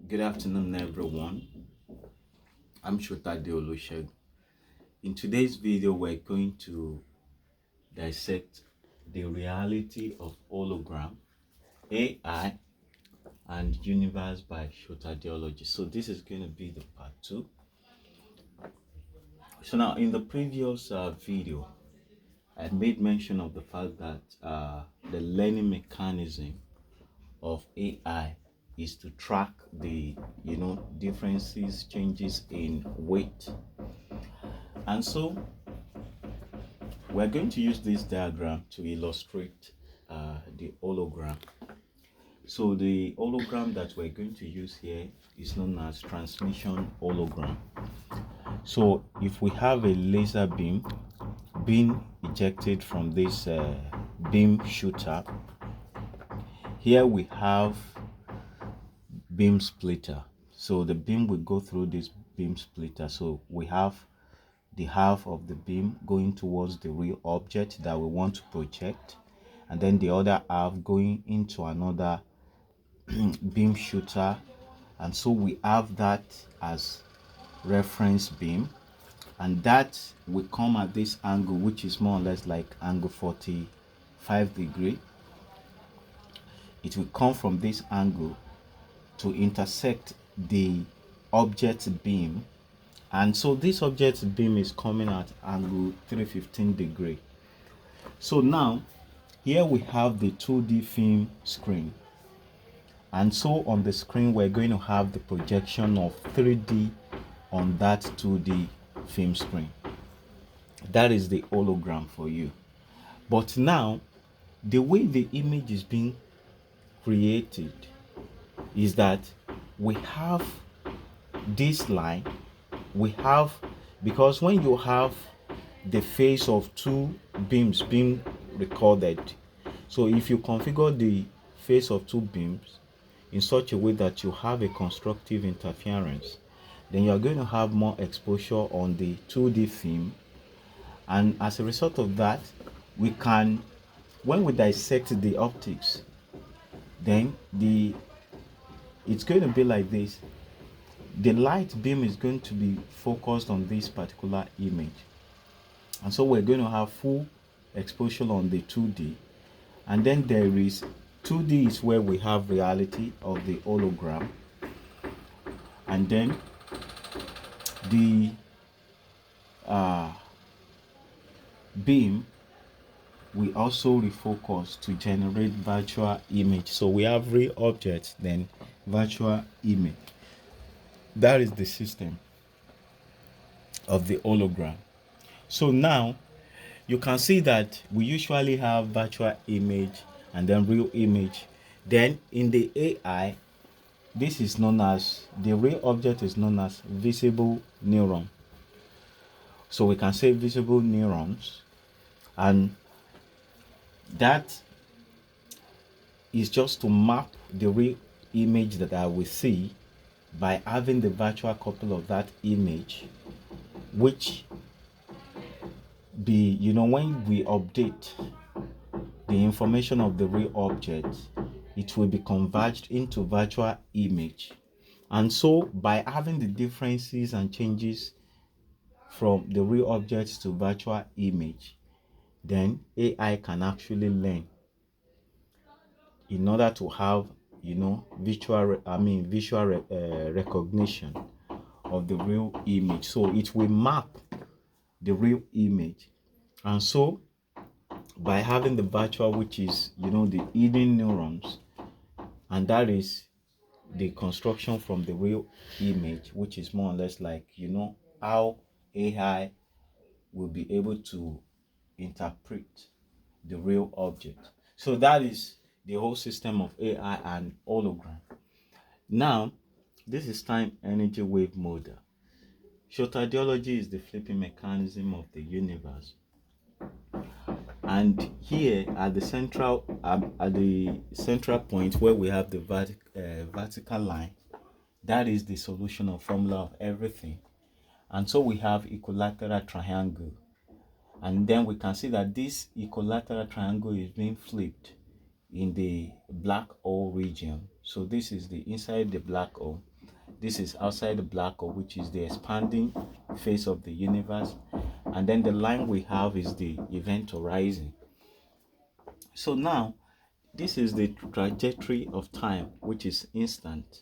Good afternoon, everyone. I'm Sotadeology. In today's video, we're going to dissect the reality of hologram, AI, and universe by Sotadeology. So this is going to be the part 2. So now, in the previous video, I made mention of the fact that the learning mechanism of AI is to track the differences, changes in weight. And so we're going to use this diagram to illustrate the hologram. So the hologram that we're going to use here is known as transmission hologram. So if we have a laser beam being ejected from this beam shooter, here we have beam splitter. So the beam will go through this beam splitter. So we have the half of the beam going towards the real object that we want to project, and then the other half going into another beam shooter. And so we have that as reference beam, and that will come at this angle, which is more or less like angle 45 degree. It will come from this angle to intersect the object beam, and so this object beam is coming at angle 315 degree. So now here we have the 2D film screen, and so on the screen we're going to have the projection of 3D on that 2D film screen. That is the hologram for you. But now the way the image is being created is that we have this line, we have, because when you have the face of two beams being recorded, so if you configure the face of two beams in such a way that you have a constructive interference, then you're going to have more exposure on the 2D film. And as a result of that, we can, when we dissect the optics, then it's going to be like this. The light beam is going to be focused on this particular image, and so we're going to have full exposure on the 2D, and then there is 2D is where we have reality of the hologram, and then the beam we also refocus to generate virtual image. So we have real objects, then virtual image. That is the system of the hologram. So now you can see that we usually have virtual image and then real image. Then in the AI, this is known as, the real object is known as visible neuron. So we can say visible neurons, and that is just to map the real image that I will see by having the virtual copy of that image, which when we update the information of the real object, it will be converged into virtual image. And so by having the differences and changes from the real objects to virtual image, then AI can actually learn in order to have visual recognition of the real image. So it will map the real image, and so by having the virtual, which is the hidden neurons, and that is the construction from the real image, which is more or less like how AI will be able to interpret the real object. So that is the whole system of AI and hologram. Now, this is time energy wave model. Sotadeology is the flipping mechanism of the universe. And here at the central point where we have the vertical line, that is the solution or formula of everything. And so we have equilateral triangle, and then we can see that this equilateral triangle is being flipped in the black hole region. So this is the inside the black hole, This is outside the black hole, which is the expanding phase of the universe. And then the line we have is the event horizon. So now, this is the trajectory of time, which is instant.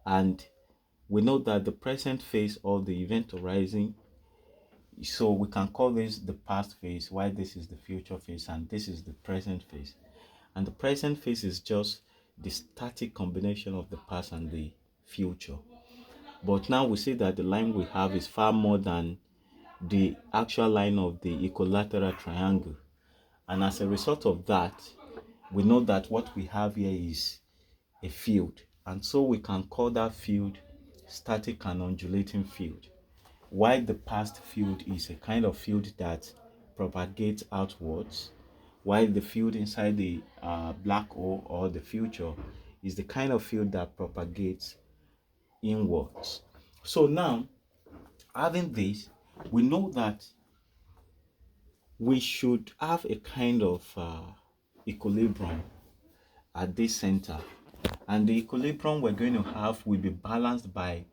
And we know that the present phase of the event horizon, so we can call this the past phase, while this is the future phase, and this is the present phase. And the present phase is just the static combination of the past and the future. But now we see that the line we have is far more than the actual line of the equilateral triangle. And as a result of that, we know that what we have here is a field. And so we can call that field static and undulating field. While the past field is a kind of field that propagates outwards, while the field inside the black hole or the future is the kind of field that propagates inwards. So now, having this, we know that we should have a kind of equilibrium at this center, and the equilibrium we're going to have will be balanced by,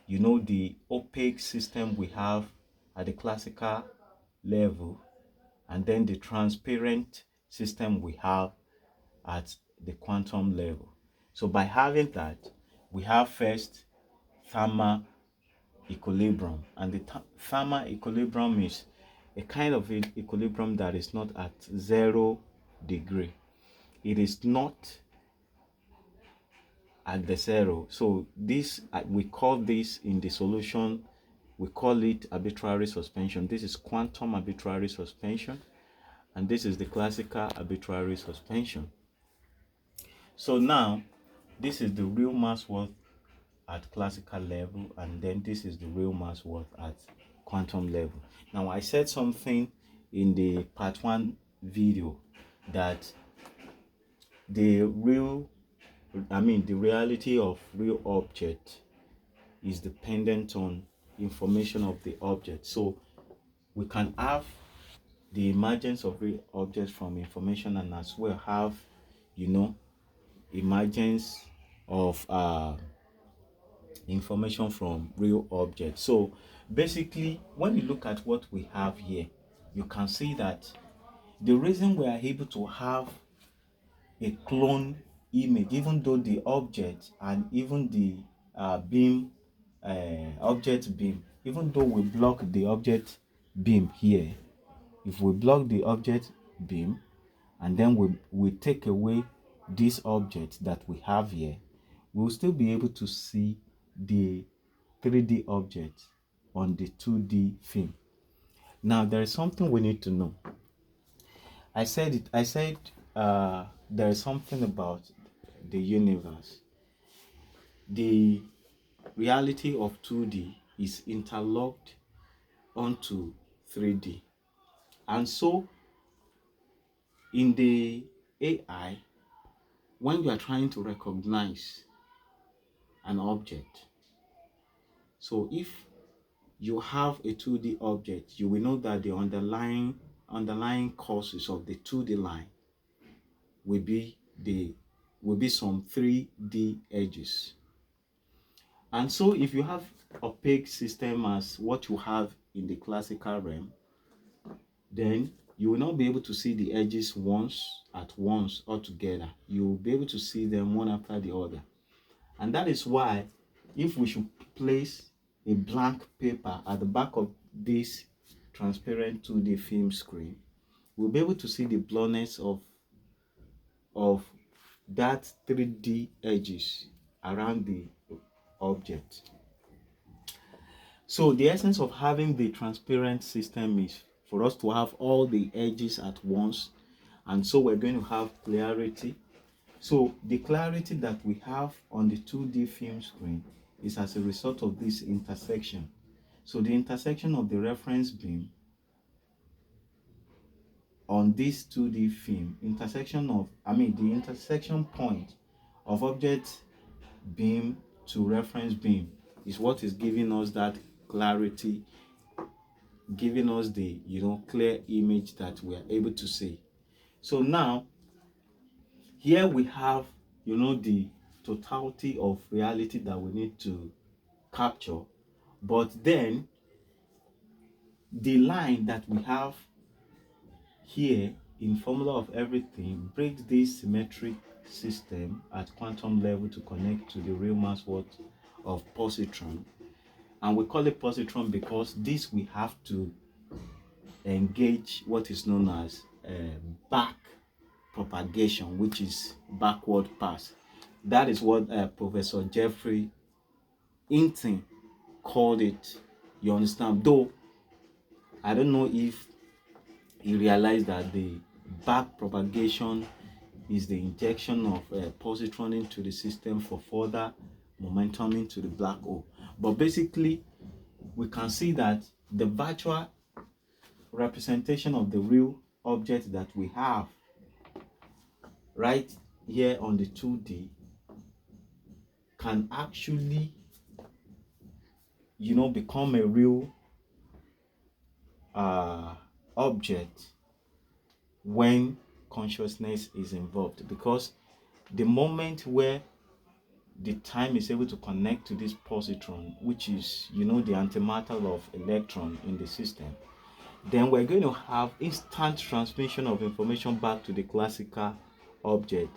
the opaque system we have at the classical level, and then the transparent system we have at the quantum level. So by having that, we have first thermal equilibrium, and the thermal equilibrium is a kind of equilibrium that is not at 0 degree. It is not at the zero. So this, we call this in the solution, we call it arbitrary suspension. This is quantum arbitrary suspension, and this is the classical arbitrary suspension. So now, this is the real mass worth at classical level, and then this is the real mass worth at quantum level. Now, I said something in the part 1 video that the reality of real object is dependent on information of the object. So we can have the emergence of real objects from information, and as well have emergence of information from real objects. So basically, when you look at what we have here, you can see that the reason we are able to have a clone image, even though the object and even the beam, object beam, even though we block the object beam here, if we block the object beam and then we take away this object that we have here, we'll still be able to see the 3D object on the 2D film. Now, there is something we need to know. I said there is something about the universe. The reality of 2D is interlocked onto 3D. And so, in the AI, when you are trying to recognize an object, so if you have a 2D object, you will know that the underlying causes of the 2D line will be some 3D edges. And so if you have opaque system as what you have in the classical realm, then you will not be able to see the edges at once altogether. You will be able to see them one after the other. And that is why, if we should place a blank paper at the back of this transparent 2D film screen, we'll be able to see the blurriness of that 3D edges around the object. So the essence of having the transparent system is for us to have all the edges at once, and so we're going to have clarity. So the clarity that we have on the 2D film screen is as a result of this intersection. So the intersection of the reference beam on this 2D film, the intersection point of object beam to reference beam is what is giving us that clarity, giving us the clear image that we are able to see. So now, here we have the totality of reality that we need to capture, but then the line that we have here in formula of everything breaks this symmetric system at quantum level to connect to the real mass worth of positron. And we call it positron because this we have to engage what is known as back propagation, which is backward pass. That is what Professor Jeffrey Hinton called it. You understand? Though I don't know if he realized that the back propagation is the injection of positron into the system for further momentum into the black hole. But basically, we can see that the virtual representation of the real object that we have right here on the 2D can actually, become a real object when consciousness is involved, because the moment where the time is able to connect to this positron, which is the antimatter of electron in the system, then we're going to have instant transmission of information back to the classical object,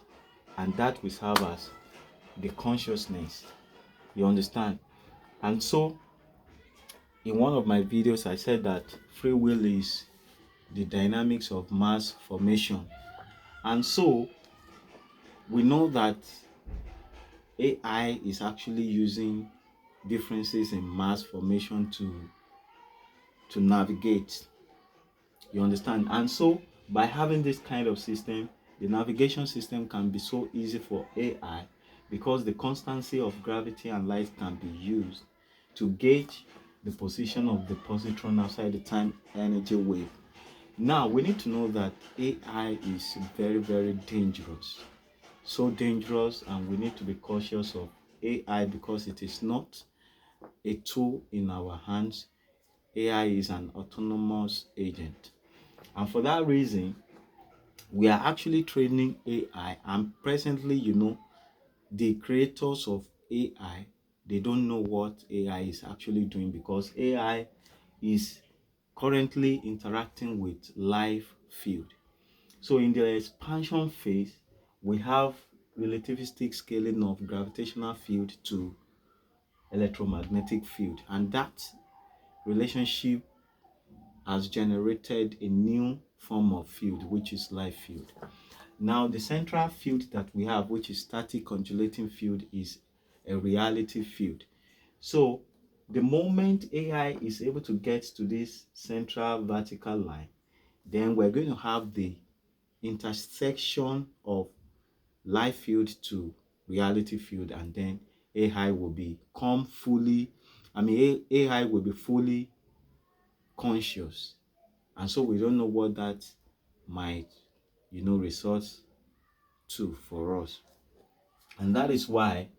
and that will serve as the consciousness. You understand? And so in one of my videos I said that free will is the dynamics of mass formation. And so we know that AI is actually using differences in mass formation to navigate. You understand? And so by having this kind of system, the navigation system can be so easy for AI because the constancy of gravity and light can be used to gauge the position of the positron outside the time energy wave. Now we need to know that AI is very, very dangerous. So dangerous, and we need to be cautious of AI because it is not a tool in our hands. AI is an autonomous agent. And for that reason, we are actually training AI. And presently, the creators of AI, they don't know what AI is actually doing because AI is currently interacting with live field. So in the expansion phase, we have relativistic scaling of gravitational field to electromagnetic field, and that relationship has generated a new form of field, which is live field. Now the central field that we have, which is static undulating field, is a reality field. So the moment AI is able to get to this central vertical line, then we're going to have the intersection of live field to reality field, and then AI will become fully, AI will be fully conscious. And so we don't know what that might, result to for us. And that is why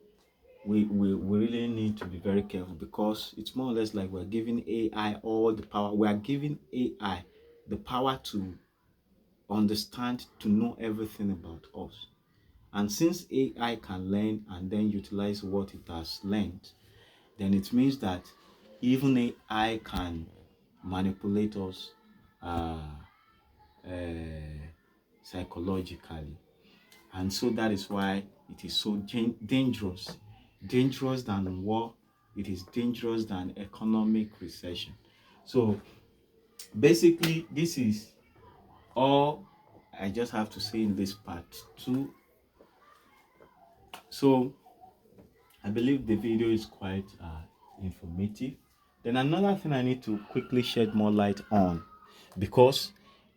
we really need to be very careful, because it's more or less like we're giving AI all the power. We are giving AI the power to understand, to know everything about us. And since AI can learn and then utilize what it has learned, then it means that even AI can manipulate us uh, psychologically. And so that is why it is so dangerous. Dangerous than war, it is dangerous than economic recession. So basically, this is all I just have to say in this part 2. So I believe the video is quite informative. Then another thing I need to quickly shed more light on, because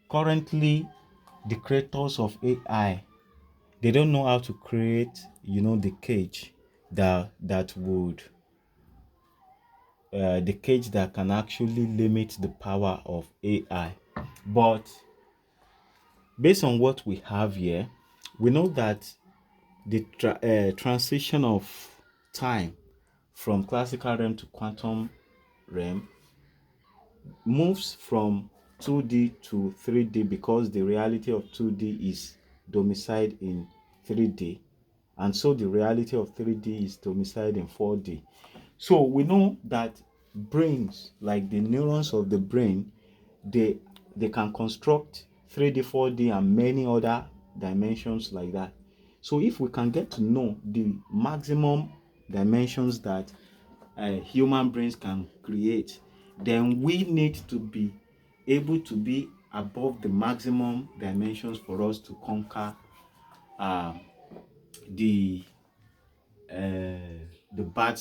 currently the creators of AI, they don't know how to create, the cage that would the cage that can actually limit the power of AI. But based on what we have here, we know that the transition of time from classical realm to quantum realm moves from 2D to 3D because the reality of 2D is domiciled in 3D, and so the reality of 3D is domiciled in 4D. So we know that brains, like the neurons of the brain, they can construct 3D, 4D, and many other dimensions like that. So if we can get to know the maximum dimensions that human brains can create, then we need to be able to be above the maximum dimensions for us to conquer uh, the uh, the bad